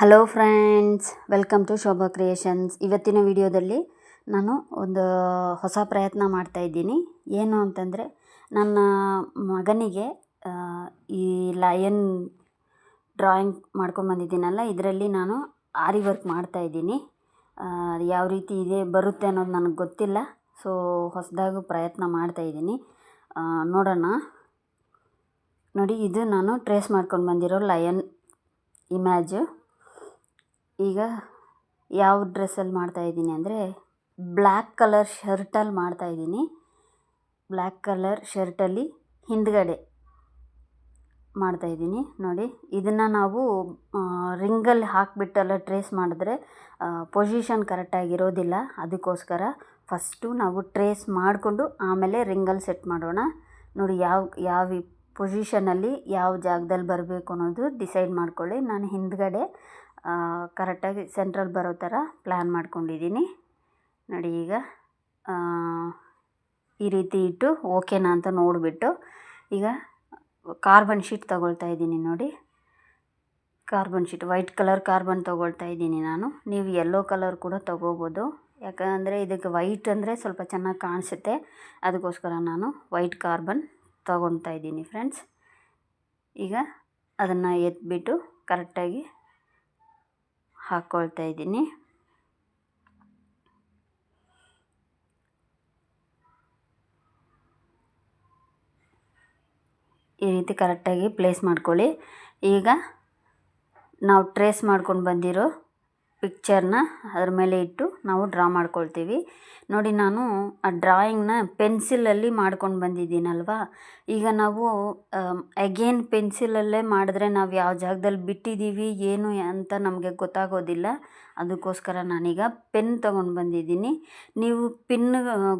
Hello friends, welcome to Shobha creations. ಇವತ್ತಿನ ವಿಡಿಯೋದಲ್ಲಿ ನಾನು ಒಂದು ಹೊಸ ಪ್ರಯತ್ನ ಮಾಡ್ತಾಯಿದ್ದೀನಿ. ಏನು ಅಂತಂದರೆ, ನನ್ನ ಮಗನಿಗೆ ಈ ಲಯನ್ ಡ್ರಾಯಿಂಗ್ ಮಾಡ್ಕೊಂಬಂದಿದ್ದೀನಲ್ಲ, ಇದರಲ್ಲಿ ನಾನು ಆರಿ ವರ್ಕ್ ಮಾಡ್ತಾಯಿದ್ದೀನಿ. ಯಾವ ರೀತಿ ಇದೆ ಬರುತ್ತೆ ಅನ್ನೋದು ನನಗೆ ಗೊತ್ತಿಲ್ಲ. ಸೊ ಹೊಸದಾಗಿ ಪ್ರಯತ್ನ ಮಾಡ್ತಾಯಿದ್ದೀನಿ. ನೋಡೋಣ. ನೋಡಿ, ಇದು ನಾನು ಟ್ರೇಸ್ ಮಾಡ್ಕೊಂಡು ಬಂದಿರೋ ಲಯನ್ ಇಮ್ಯಾಜು. ಈಗ ಯಾವ ಡ್ರೆಸ್ಸಲ್ಲಿ ಮಾಡ್ತಾಯಿದ್ದೀನಿ ಅಂದರೆ, ಬ್ಲ್ಯಾಕ್ ಕಲರ್ ಶರ್ಟಲ್ಲಿ ಮಾಡ್ತಾಯಿದ್ದೀನಿ. ಬ್ಲ್ಯಾಕ್ ಕಲರ್ ಶರ್ಟಲ್ಲಿ ಹಿಂದ್ಗಡೆ ಮಾಡ್ತಾಯಿದ್ದೀನಿ. ನೋಡಿ, ಇದನ್ನು ನಾವು ರಿಂಗಲ್ಲಿ ಹಾಕಿಬಿಟ್ಟೆಲ್ಲ ಟ್ರೇಸ್ ಮಾಡಿದ್ರೆ ಪೊಸಿಷನ್ ಕರೆಕ್ಟಾಗಿರೋದಿಲ್ಲ. ಅದಕ್ಕೋಸ್ಕರ ಫಸ್ಟು ನಾವು ಟ್ರೇಸ್ ಮಾಡಿಕೊಂಡು ಆಮೇಲೆ ರಿಂಗಲ್ಲಿ ಸೆಟ್ ಮಾಡೋಣ. ನೋಡಿ, ಯಾವ ಪೊಸಿಷನಲ್ಲಿ ಯಾವ ಜಾಗದಲ್ಲಿ ಬರಬೇಕು ಅನ್ನೋದು ಡಿಸೈಡ್ ಮಾಡ್ಕೊಳ್ಳಿ. ನಾನು ಹಿಂದ್ಗಡೆ ಕರೆಕ್ಟಾಗಿ ಸೆಂಟ್ರಲ್ಲಿ ಬರೋ ಥರ ಪ್ಲ್ಯಾನ್ ಮಾಡ್ಕೊಂಡಿದ್ದೀನಿ. ನೋಡಿ, ಈಗ ಈ ರೀತಿ ಇಟ್ಟು ಓಕೆನಾ ಅಂತ ನೋಡಿಬಿಟ್ಟು ಈಗ ಕಾರ್ಬನ್ ಶೀಟ್ ತೊಗೊಳ್ತಾ ಇದ್ದೀನಿ. ನೋಡಿ, carbon sheet, white colour carbon ತೊಗೊಳ್ತಾ ಇದ್ದೀನಿ ನಾನು. ನೀವು ಯೆಲ್ಲೋ ಕಲರ್ ಕೂಡ ತೊಗೋಬೋದು. ಯಾಕಂದರೆ ಇದಕ್ಕೆ ವೈಟ್ ಅಂದರೆ ಸ್ವಲ್ಪ ಚೆನ್ನಾಗಿ ಕಾಣಿಸುತ್ತೆ. ಅದಕ್ಕೋಸ್ಕರ ನಾನು ವೈಟ್ ಕಾರ್ಬನ್ ತೊಗೊಳ್ತಾ ಇದ್ದೀನಿ ಫ್ರೆಂಡ್ಸ್. ಈಗ ಅದನ್ನು ಎತ್ಬಿಟ್ಟು ಕರೆಕ್ಟಾಗಿ ಹಾಕ್ಕೊಳ್ತಾ ಇದ್ದೀನಿ. ಈ ರೀತಿ ಕರೆಕ್ಟಾಗಿ ಪ್ಲೇಸ್ ಮಾಡ್ಕೊಳ್ಳಿ. ಈಗ ನಾವು ಟ್ರೇಸ್ ಮಾಡ್ಕೊಂಡು ಬಂದಿರೋ ಪಿಕ್ಚರ್ನ ಅದ್ರ ಮೇಲೆ ಇಟ್ಟು ನಾವು ಡ್ರಾ ಮಾಡ್ಕೊಳ್ತೀವಿ. ನೋಡಿ, ನಾನು ಆ ಡ್ರಾಯಿಂಗ್ನ ಪೆನ್ಸಿಲಲ್ಲಿ ಮಾಡ್ಕೊಂಡು ಬಂದಿದ್ದೀನಲ್ವಾ. ಈಗ ನಾವು ಅಗೇನ್ ಪೆನ್ಸಿಲಲ್ಲೇ ಮಾಡಿದ್ರೆ ನಾವು ಯಾವ ಜಾಗದಲ್ಲಿ ಬಿಟ್ಟಿದ್ದೀವಿ ಏನು ಅಂತ ನಮಗೆ ಗೊತ್ತಾಗೋದಿಲ್ಲ. ಅದಕ್ಕೋಸ್ಕರ ನಾನೀಗ ಪೆನ್ ತೊಗೊಂಡು ಬಂದಿದ್ದೀನಿ. ನೀವು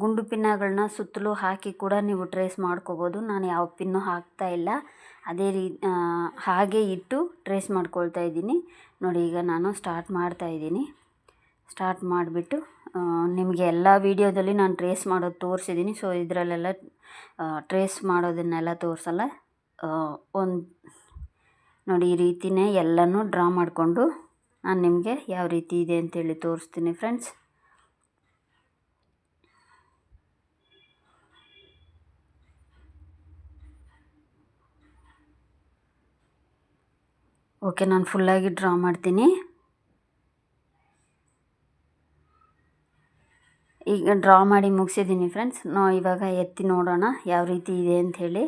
ಗುಂಡು ಪಿನ್ನಗಳನ್ನ ಸುತ್ತಲೂ ಹಾಕಿ ಕೂಡ ನೀವು ಟ್ರೇಸ್ ಮಾಡ್ಕೋಬೋದು. ನಾನು ಯಾವ ಪಿನ್ನು ಹಾಕ್ತಾ ಇಲ್ಲ. ಅದೇ ಹಾಗೆ ಇಟ್ಟು ಟ್ರೇಸ್ ಮಾಡ್ಕೊಳ್ತಾ ಇದ್ದೀನಿ. ನೋಡಿ, ಈಗ ನಾನು ಸ್ಟಾರ್ಟ್ ಮಾಡ್ತಾಯಿದ್ದೀನಿ. ಸ್ಟಾರ್ಟ್ ಮಾಡಿಬಿಟ್ಟು ನಿಮಗೆ ಎಲ್ಲ ವೀಡಿಯೋದಲ್ಲಿ ನಾನು ಟ್ರೇಸ್ ಮಾಡೋದು ತೋರಿಸಿದ್ದೀನಿ. ಸೊ ಇದರಲ್ಲೆಲ್ಲ ಟ್ರೇಸ್ ಮಾಡೋದನ್ನೆಲ್ಲ ತೋರಿಸಲ್ಲ. ನೋಡಿ, ಈ ರೀತಿಯೇ ಎಲ್ಲನೂ ಡ್ರಾ ಮಾಡಿಕೊಂಡು ನಾನು ನಿಮಗೆ ಯಾವ ರೀತಿ ಇದೆ ಅಂತೇಳಿ ತೋರಿಸ್ತೀನಿ ಫ್ರೆಂಡ್ಸ್. ಓಕೆ, ನಾನು ಫುಲ್ಲಾಗಿ ಡ್ರಾ ಮಾಡ್ತೀನಿ. ಈಗ ಡ್ರಾ ಮಾಡಿ ಮುಗಿಸಿದ್ದೀನಿ ಫ್ರೆಂಡ್ಸ್. ಇವಾಗ ಎತ್ತಿ ನೋಡೋಣ ಯಾವ ರೀತಿ ಇದೆ ಅಂಥೇಳಿ.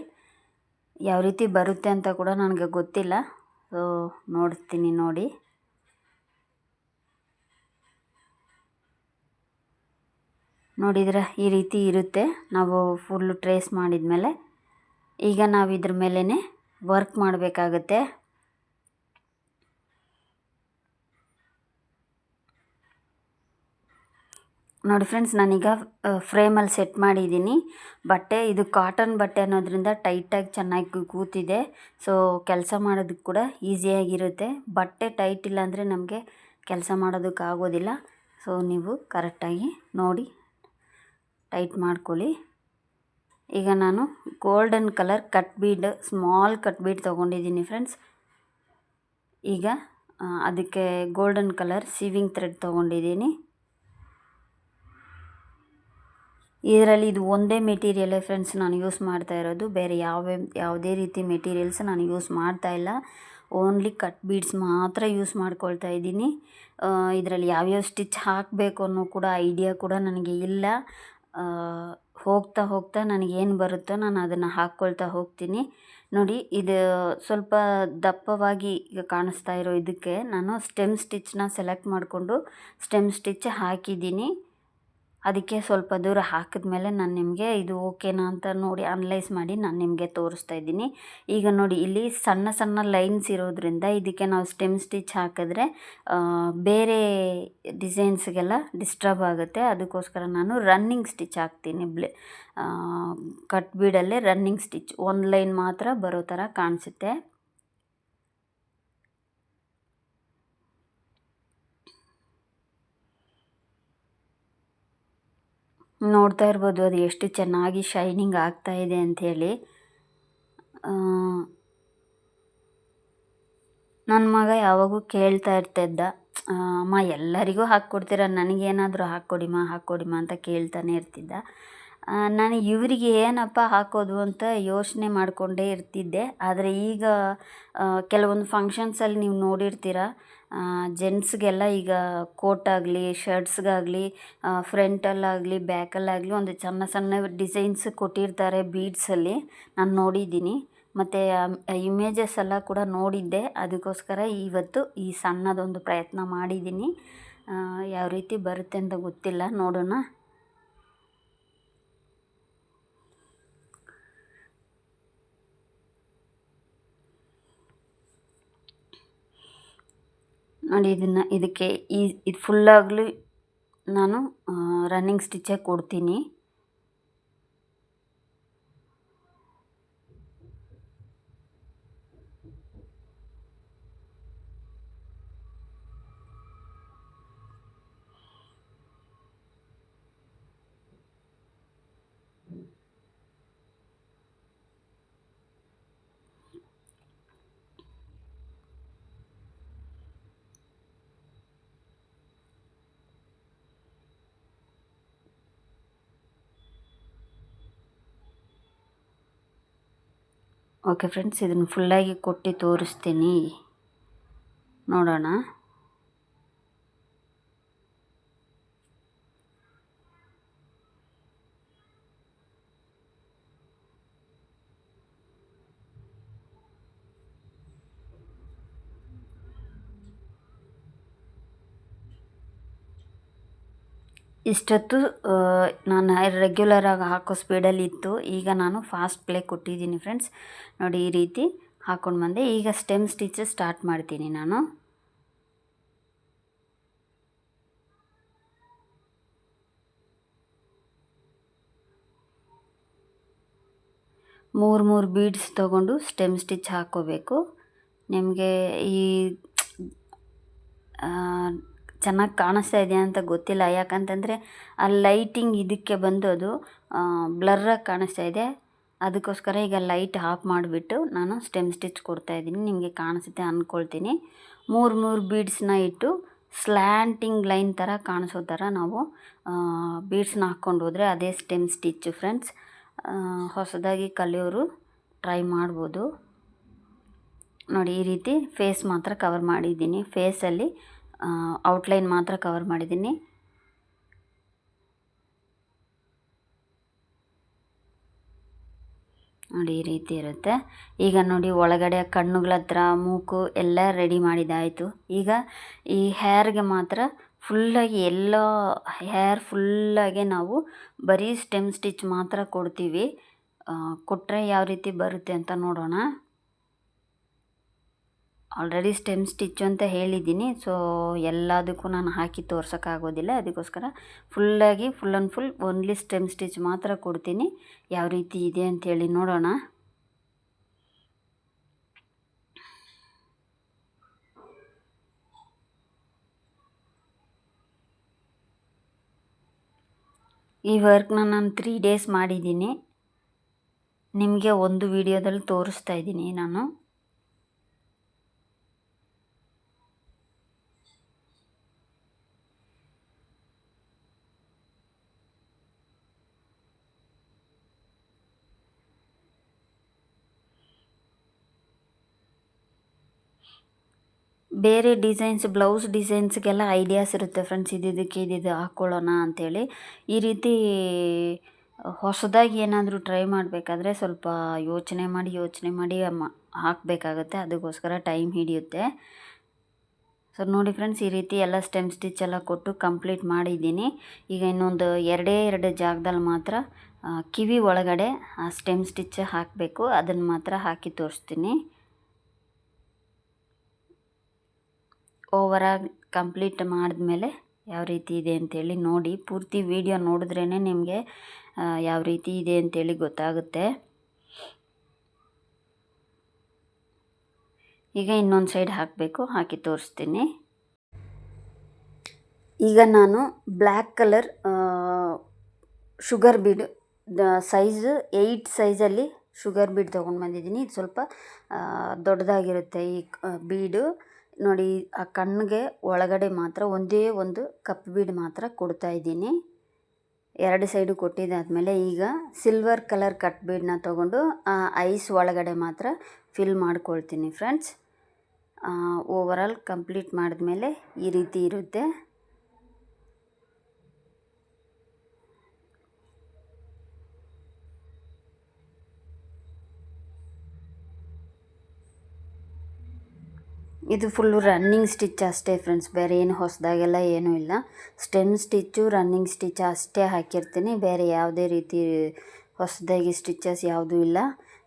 ಯಾವ ರೀತಿ ಬರುತ್ತೆ ಅಂತ ಕೂಡ ನನಗೆ ಗೊತ್ತಿಲ್ಲ. ಸೊ ನೋಡ್ತೀನಿ. ನೋಡಿ, ನೋಡಿದರೆ ಈ ರೀತಿ ಇರುತ್ತೆ ನಾವು ಫುಲ್ಲು ಟ್ರೇಸ್ ಮಾಡಿದ ಮೇಲೆ. ಈಗ ನಾವು ಇದ್ರ ಮೇಲೇ ವರ್ಕ್ ಮಾಡಬೇಕಾಗತ್ತೆ. ನೋಡಿ ಫ್ರೆಂಡ್ಸ್, ನಾನೀಗ ಫ್ರೇಮಲ್ಲಿ ಸೆಟ್ ಮಾಡಿದ್ದೀನಿ. ಬಟ್ಟೆ ಇದು ಕಾಟನ್ ಬಟ್ಟೆ ಅನ್ನೋದ್ರಿಂದ ಟೈಟಾಗಿ ಚೆನ್ನಾಗಿ ಕೂತಿದೆ. ಸೊ ಕೆಲಸ ಮಾಡೋದಕ್ಕೆ ಕೂಡ ಈಸಿಯಾಗಿರುತ್ತೆ. ಬಟ್ಟೆ ಟೈಟ್ ಇಲ್ಲ ಅಂದರೆ ನಮಗೆ ಕೆಲಸ ಮಾಡೋದಕ್ಕಾಗೋದಿಲ್ಲ. ಸೊ ನೀವು ಕರೆಕ್ಟಾಗಿ ನೋಡಿ ಟೈಟ್ ಮಾಡ್ಕೊಳ್ಳಿ. ಈಗ ನಾನು golden colour cut bead, small cut bead ತೊಗೊಂಡಿದ್ದೀನಿ ಫ್ರೆಂಡ್ಸ್. ಈಗ ಅದಕ್ಕೆ ಗೋಲ್ಡನ್ ಕಲರ್ ಸೀವಿಂಗ್ ಥ್ರೆಡ್ ತೊಗೊಂಡಿದ್ದೀನಿ. ಇದರಲ್ಲಿ ಇದು ಒಂದೇ ಮೆಟೀರಿಯಲೇ ಫ್ರೆಂಡ್ಸ್ ನಾನು ಯೂಸ್ ಮಾಡ್ತಾ ಇರೋದು. ಬೇರೆ ಯಾವುದೇ ರೀತಿ ಮೆಟೀರಿಯಲ್ಸ್ ನಾನು ಯೂಸ್ ಮಾಡ್ತಾ ಇಲ್ಲ. ಓನ್ಲಿ ಕಟ್ ಬೀಡ್ಸ್ ಮಾತ್ರ ಯೂಸ್ ಮಾಡ್ಕೊಳ್ತಾ ಇದ್ದೀನಿ. ಇದರಲ್ಲಿ ಯಾವ್ಯಾವ ಸ್ಟಿಚ್ ಹಾಕಬೇಕು ಅನ್ನೋ ಕೂಡ ಐಡಿಯಾ ಕೂಡ ನನಗೆ ಇಲ್ಲ. ಹೋಗ್ತಾ ಹೋಗ್ತಾ ನನಗೇನು ಬರುತ್ತೋ ನಾನು ಅದನ್ನು ಹಾಕ್ಕೊಳ್ತಾ ಹೋಗ್ತೀನಿ. ನೋಡಿ, ಇದು ಸ್ವಲ್ಪ ದಪ್ಪವಾಗಿ ಈಗ ಕಾಣಿಸ್ತಾ ಇರೋ ಇದಕ್ಕೆ ನಾನು ಸ್ಟೆಮ್ ಸ್ಟಿಚ್ನ ಸೆಲೆಕ್ಟ್ ಮಾಡಿಕೊಂಡು ಸ್ಟೆಮ್ ಸ್ಟಿಚ್ ಹಾಕಿದ್ದೀನಿ. ಅದಕ್ಕೆ ಸ್ವಲ್ಪ ದೂರ ಹಾಕಿದ್ಮೇಲೆ ನಾನು ನಿಮಗೆ ಇದು ಓಕೆನಾ ಅಂತ ನೋಡಿ ಅನಲೈಸ್ ಮಾಡಿ ನಾನು ನಿಮಗೆ ತೋರಿಸ್ತಾ ಇದ್ದೀನಿ. ಈಗ ನೋಡಿ, ಇಲ್ಲಿ ಸಣ್ಣ ಸಣ್ಣ ಲೈನ್ಸ್ ಇರೋದ್ರಿಂದ ಇದಕ್ಕೆ ನಾವು ಸ್ಟೆಮ್ ಸ್ಟಿಚ್ ಹಾಕಿದ್ರೆ ಬೇರೆ ಡಿಸೈನ್ಸ್ಗೆಲ್ಲ ಡಿಸ್ಟರ್ಬ್ ಆಗುತ್ತೆ. ಅದಕ್ಕೋಸ್ಕರ ನಾನು ರನ್ನಿಂಗ್ ಸ್ಟಿಚ್ ಹಾಕ್ತೀನಿ. ಕಟ್ ಬೀಡಲ್ಲೇ ರನ್ನಿಂಗ್ ಸ್ಟಿಚ್ ಒಂದು ಲೈನ್ ಮಾತ್ರ ಬರೋ ಥರ ಕಾಣಿಸುತ್ತೆ. ನೋಡ್ತಾ ಇರ್ಬೋದು ಅದು ಎಷ್ಟು ಚೆನ್ನಾಗಿ ಶೈನಿಂಗ್ ಆಗ್ತಾ ಇದೆ ಅಂಥೇಳಿ. ನನ್ನ ಮಗ ಯಾವಾಗೂ ಕೇಳ್ತಾ ಇರ್ತಿದ್ದ, ಅಮ್ಮ ಎಲ್ಲರಿಗೂ ಹಾಕ್ಕೊಡ್ತೀರ, ನನಗೇನಾದರೂ ಹಾಕ್ಕೊಡಿಮ್ಮ ಅಂತ ಕೇಳ್ತಾನೆ ಇರ್ತಿದ್ದ. ನಾನು ಇವರಿಗೆ ಏನಪ್ಪ ಹಾಕೋದು ಅಂತ ಯೋಚನೆ ಮಾಡಿಕೊಂಡೇ ಇರ್ತಿದ್ದೆ. ಆದರೆ ಈಗ ಕೆಲವೊಂದು ಫಂಕ್ಷನ್ಸಲ್ಲಿ ನೀವು ನೋಡಿರ್ತೀರ, ಜೆಂಟ್ಸ್ಗೆಲ್ಲ ಈಗ ಕೋಟಾಗಲಿ ಶರ್ಟ್ಸ್ಗಾಗಲಿ ಫ್ರಂಟಲ್ಲಾಗಲಿ ಬ್ಯಾಕಲ್ಲಾಗಲಿ ಒಂದು ಸಣ್ಣ ಸಣ್ಣ ಡಿಸೈನ್ಸ್ ಕೊಟ್ಟಿರ್ತಾರೆ ಬೀಡ್ಸಲ್ಲಿ. ನಾನು ನೋಡಿದ್ದೀನಿ, ಮತ್ತು ಇಮೇಜಸ್ ಎಲ್ಲ ಕೂಡ ನೋಡಿದ್ದೆ. ಅದಕ್ಕೋಸ್ಕರ ಇವತ್ತು ಈ ಸಣ್ಣದೊಂದು ಪ್ರಯತ್ನ ಮಾಡಿದ್ದೀನಿ. ಯಾವ ರೀತಿ ಬರುತ್ತೆ ಅಂತ ಗೊತ್ತಿಲ್ಲ, ನೋಡೋಣ. ನೋಡಿ, ಇದಕ್ಕೆ ಇದು ಫುಲ್ಲಾಗಲಿ ನಾನು ರನ್ನಿಂಗ್ ಸ್ಟಿಚ್ಚೇ ಕೊಡ್ತೀನಿ. ಓಕೆ ಫ್ರೆಂಡ್ಸ್, ಇದನ್ನು ಫುಲ್ಲಾಗಿ ಕೊಟ್ಟು ತೋರಿಸ್ತೀನಿ, ನೋಡೋಣ. ಇಷ್ಟೊತ್ತು ನಾನು ರೆಗ್ಯುಲರಾಗಿ ಹಾಕೋ ಸ್ಪೀಡಲ್ಲಿ ಇತ್ತು. ಈಗ ನಾನು ಫಾಸ್ಟ್ ಪ್ಲೇ ಕೊಟ್ಟಿದ್ದೀನಿ ಫ್ರೆಂಡ್ಸ್. ನೋಡಿ, ಈ ರೀತಿ ಹಾಕ್ಕೊಂಡು ಬಂದೆ. ಈಗ ಸ್ಟೆಮ್ ಸ್ಟಿಚ್ ಸ್ಟಾರ್ಟ್ ಮಾಡ್ತೀನಿ ನಾನು. ಮೂರು ಬೀಡ್ಸ್ ತೊಗೊಂಡು ಸ್ಟೆಮ್ ಸ್ಟಿಚ್ ಹಾಕ್ಕೋಬೇಕು. ನಿಮಗೆ ಈ ಚೆನ್ನಾಗಿ ಕಾಣಿಸ್ತಾ ಇದೆಯಾ ಅಂತ ಗೊತ್ತಿಲ್ಲ, ಯಾಕಂತಂದರೆ ಆ ಲೈಟಿಂಗ್ ಇದಕ್ಕೆ ಬಂದು ಅದು ಬ್ಲರ್ರಾಗಿ ಕಾಣಿಸ್ತಾ ಇದೆ. ಅದಕ್ಕೋಸ್ಕರ ಈಗ ಲೈಟ್ ಆಫ್ ಮಾಡಿಬಿಟ್ಟು ನಾನು ಸ್ಟೆಮ್ ಸ್ಟಿಚ್ ಕೊಡ್ತಾಯಿದ್ದೀನಿ. ನಿಮಗೆ ಕಾಣಿಸುತ್ತೆ ಅಂದ್ಕೊಳ್ತೀನಿ. ಮೂರು ಬೀಡ್ಸ್ನ ಇಟ್ಟು ಸ್ಲ್ಯಾಂಟಿಂಗ್ ಲೈನ್ ಥರ ಕಾಣಿಸೋ ಥರ ನಾವು ಬೀಡ್ಸ್ನ ಹಾಕ್ಕೊಂಡು ಹೋದರೆ ಅದೇ ಸ್ಟೆಮ್ ಸ್ಟಿಚ್ಚು ಫ್ರೆಂಡ್ಸ್. ಹೊಸದಾಗಿ ಕಲಿಯೋರು ಟ್ರೈ ಮಾಡ್ಬೋದು. ನೋಡಿ, ಈ ರೀತಿ ಫೇಸ್ ಮಾತ್ರ ಕವರ್ ಮಾಡಿದ್ದೀನಿ. ಫೇಸಲ್ಲಿ ಔಟ್ಲೈನ್ ಮಾತ್ರ ಕವರ್ ಮಾಡಿದ್ದೀನಿ. ನೋಡಿ, ಈ ರೀತಿ ಇರುತ್ತೆ. ಈಗ ನೋಡಿ, ಒಳಗಡೆ ಕಣ್ಣುಗಳ ಹತ್ರ ಮೂಗು ಎಲ್ಲ ರೆಡಿ ಮಾಡಿದ್ದಾಯಿತು. ಈಗ ಈ ಹೇರ್ಗೆ ಮಾತ್ರ ಫುಲ್ಲಾಗಿ ಎಲ್ಲ ಹೇರ್ ಫುಲ್ಲಾಗೆ ನಾವು ಬರೀ ಸ್ಟೆಮ್ ಸ್ಟಿಚ್ ಮಾತ್ರ ಕೊಡ್ತೀವಿ. ಕೊಟ್ಟರೆ ಯಾವ ರೀತಿ ಬರುತ್ತೆ ಅಂತ ನೋಡೋಣ. ಆಲ್ರೆಡಿ ಸ್ಟೆಮ್ ಸ್ಟಿಚ್ ಅಂತ ಹೇಳಿದ್ದೀನಿ, ಸೊ ಎಲ್ಲದಕ್ಕೂ ನಾನು ಹಾಕಿ ತೋರ್ಸೋಕ್ಕಾಗೋದಿಲ್ಲ. ಅದಕ್ಕೋಸ್ಕರ ಫುಲ್ಲಾಗಿ full and full only stem stitch ಮಾತ್ರ ಕೊಡ್ತೀನಿ. ಯಾವ ರೀತಿ ಇದೆ ಅಂಥೇಳಿ ನೋಡೋಣ. ಈ ವರ್ಕ್ನ ನಾನು 3 ಡೇಸ್ ಮಾಡಿದ್ದೀನಿ. ನಿಮಗೆ ಒಂದು ವಿಡಿಯೋದಲ್ಲಿ ತೋರಿಸ್ತಾ ಇದ್ದೀನಿ ನಾನು. ಬೇರೆ ಡಿಸೈನ್ಸ್, ಬ್ಲೌಸ್ ಡಿಸೈನ್ಸ್ಗೆಲ್ಲ ಐಡಿಯಾಸ್ ಇರುತ್ತೆ ಫ್ರೆಂಡ್ಸ್. ಇದು ಹಾಕ್ಕೊಳ್ಳೋಣ ಅಂಥೇಳಿ. ಈ ರೀತಿ ಹೊಸದಾಗಿ ಏನಾದರೂ ಟ್ರೈ ಮಾಡಬೇಕಾದ್ರೆ ಸ್ವಲ್ಪ ಯೋಚನೆ ಮಾಡಿ ಹಾಕಬೇಕಾಗತ್ತೆ. ಅದಕ್ಕೋಸ್ಕರ ಟೈಮ್ ಹಿಡಿಯುತ್ತೆ. ಸೊ ನೋಡಿ ಫ್ರೆಂಡ್ಸ್, ಈ ರೀತಿ ಎಲ್ಲ ಸ್ಟೆಮ್ ಸ್ಟಿಚ್ ಎಲ್ಲ ಕೊಟ್ಟು ಕಂಪ್ಲೀಟ್ ಮಾಡಿದ್ದೀನಿ. ಈಗ ಇನ್ನೊಂದು 2 ಜಾಗದಲ್ಲಿ ಮಾತ್ರ ಕಿವಿ ಒಳಗಡೆ ಆ ಸ್ಟೆಮ್ ಸ್ಟಿಚ್ ಹಾಕಬೇಕು. ಅದನ್ನು ಮಾತ್ರ ಹಾಕಿ ತೋರಿಸ್ತೀನಿ. ಓವರಾಗಿ ಕಂಪ್ಲೀಟ್ ಮಾಡಿದ್ಮೇಲೆ ಯಾವ ರೀತಿ ಇದೆ ಅಂಥೇಳಿ ನೋಡಿ. ಪೂರ್ತಿ ವಿಡಿಯೋ ನೋಡಿದ್ರೇ ನಿಮಗೆ ಯಾವ ರೀತಿ ಇದೆ ಅಂಥೇಳಿ ಗೊತ್ತಾಗುತ್ತೆ. ಈಗ ಇನ್ನೊಂದು ಸೈಡ್ ಹಾಕಬೇಕು, ಹಾಕಿ ತೋರಿಸ್ತೀನಿ. ಈಗ ನಾನು black colour sugar bead size 8 ಸೈಜಲ್ಲಿ ಶುಗರ್ ಬೀಡ್ ತೊಗೊಂಡು ಬಂದಿದ್ದೀನಿ. ಇದು ಸ್ವಲ್ಪ ದೊಡ್ಡದಾಗಿರುತ್ತೆ ಈ ಬೀಡು ನೋಡಿ. ಆ ಕಣ್ಣಿಗೆ ಒಳಗಡೆ ಮಾತ್ರ ಒಂದೇ ಒಂದು ಕಪ್ ಬೀಡ್ ಮಾತ್ರ ಕೊಡ್ತಾಯಿದ್ದೀನಿ. 2 ಸೈಡು ಕೊಟ್ಟಿದ್ದಾದಮೇಲೆ ಈಗ ಸಿಲ್ವರ್ ಕಲರ್ ಕಟ್ ಬೀಡನ್ನ ತೊಗೊಂಡು ಐಸ್ ಒಳಗಡೆ ಮಾತ್ರ ಫಿಲ್ ಮಾಡ್ಕೊಳ್ತೀನಿ ಫ್ರೆಂಡ್ಸ್. ಓವರಾಲ್ ಕಂಪ್ಲೀಟ್ ಮಾಡಿದ್ಮೇಲೆ ಈ ರೀತಿ ಇರುತ್ತೆ. ಇದು ಫುಲ್ಲು ರನ್ನಿಂಗ್ ಸ್ಟಿಚ್ ಅಷ್ಟೇ ಫ್ರೆಂಡ್ಸ್, ಬೇರೆ ಏನು ಹೊಸದಾಗೆಲ್ಲ ಏನೂ ಇಲ್ಲ. ಸ್ಟೆಮ್ ಸ್ಟಿಚ್ಚು ರನ್ನಿಂಗ್ ಸ್ಟಿಚ್ ಅಷ್ಟೇ ಹಾಕಿರ್ತೀನಿ, ಬೇರೆ ಯಾವುದೇ ರೀತಿ ಹೊಸದಾಗಿ ಸ್ಟಿಚಸ್ ಯಾವುದೂ ಇಲ್ಲ.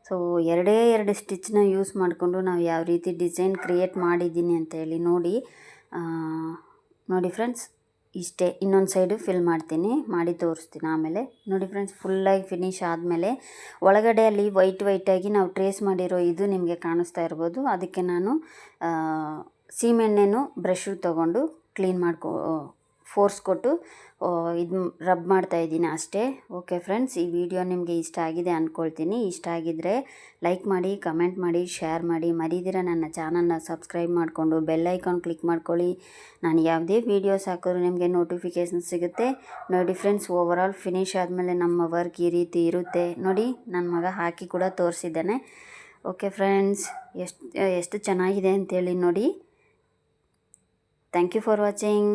ಸೊ 2 ಸ್ಟಿಚ್ನ ಯೂಸ್ ಮಾಡಿಕೊಂಡು ನಾವು ಯಾವ ರೀತಿ ಡಿಸೈನ್ ಕ್ರಿಯೇಟ್ ಮಾಡಿದ್ದೀನಿ ಅಂತೇಳಿ ನೋಡಿ ಫ್ರೆಂಡ್ಸ್. ಇಷ್ಟೇ, ಇನ್ನೊಂದು ಸೈಡು ಫಿಲ್ ಮಾಡ್ತೀನಿ, ಮಾಡಿ ತೋರಿಸ್ತೀನಿ ಆಮೇಲೆ. ನೋಡಿ ಫ್ರೆಂಡ್ಸ್, ಫುಲ್ಲಾಗಿ ಫಿನಿಶ್ ಆದಮೇಲೆ ಒಳಗಡೆ ಅಲ್ಲಿ ವೈಟಾಗಿ ನಾವು ಟ್ರೇಸ್ ಮಾಡಿರೋ ಇದು ನಿಮಗೆ ಕಾಣಿಸ್ತಾ ಇರ್ಬೋದು. ಅದಕ್ಕೆ ನಾನು ಸೀಮೆಣ್ಣೆನೂ ಬ್ರಷು ತೊಗೊಂಡು ಕ್ಲೀನ್ ಫೋರ್ಸ್ ಕೊಟ್ಟು ಇದು ರಬ್ ಮಾಡ್ತಾಯಿದ್ದೀನಿ ಅಷ್ಟೇ. ಓಕೆ ಫ್ರೆಂಡ್ಸ್, ಈ ವಿಡಿಯೋ ನಿಮಗೆ ಇಷ್ಟ ಆಗಿದೆ ಅಂದ್ಕೊಳ್ತೀನಿ. ಇಷ್ಟ ಆಗಿದ್ದರೆ ಲೈಕ್ ಮಾಡಿ, ಕಮೆಂಟ್ ಮಾಡಿ, ಶೇರ್ ಮಾಡಿ. ಮರಿದಿರ ನನ್ನ ಚಾನಲ್ನ ಸಬ್ಸ್ಕ್ರೈಬ್ ಮಾಡಿಕೊಂಡು ಬೆಲ್ ಐಕಾನ್ ಕ್ಲಿಕ್ ಮಾಡ್ಕೊಳ್ಳಿ. ನಾನು ಯಾವುದೇ ವೀಡಿಯೋಸ್ ಹಾಕಿದ್ರು ನಿಮಗೆ ನೋಟಿಫಿಕೇಷನ್ ಸಿಗುತ್ತೆ. ನೋಡಿ ಫ್ರೆಂಡ್ಸ್, ಓವರಾಲ್ ಫಿನಿಶ್ ಆದಮೇಲೆ ನಮ್ಮ ವರ್ಕ್ ಈ ರೀತಿ ಇರುತ್ತೆ. ನೋಡಿ, ನನ್ನ ಮಗ ಹಾಕಿ ಕೂಡ ತೋರಿಸಿದ್ದಾನೆ. ಓಕೆ ಫ್ರೆಂಡ್ಸ್, ಎಷ್ಟು ಚೆನ್ನಾಗಿದೆ ಅಂತೇಳಿ ನೋಡಿ. Thank you for watching.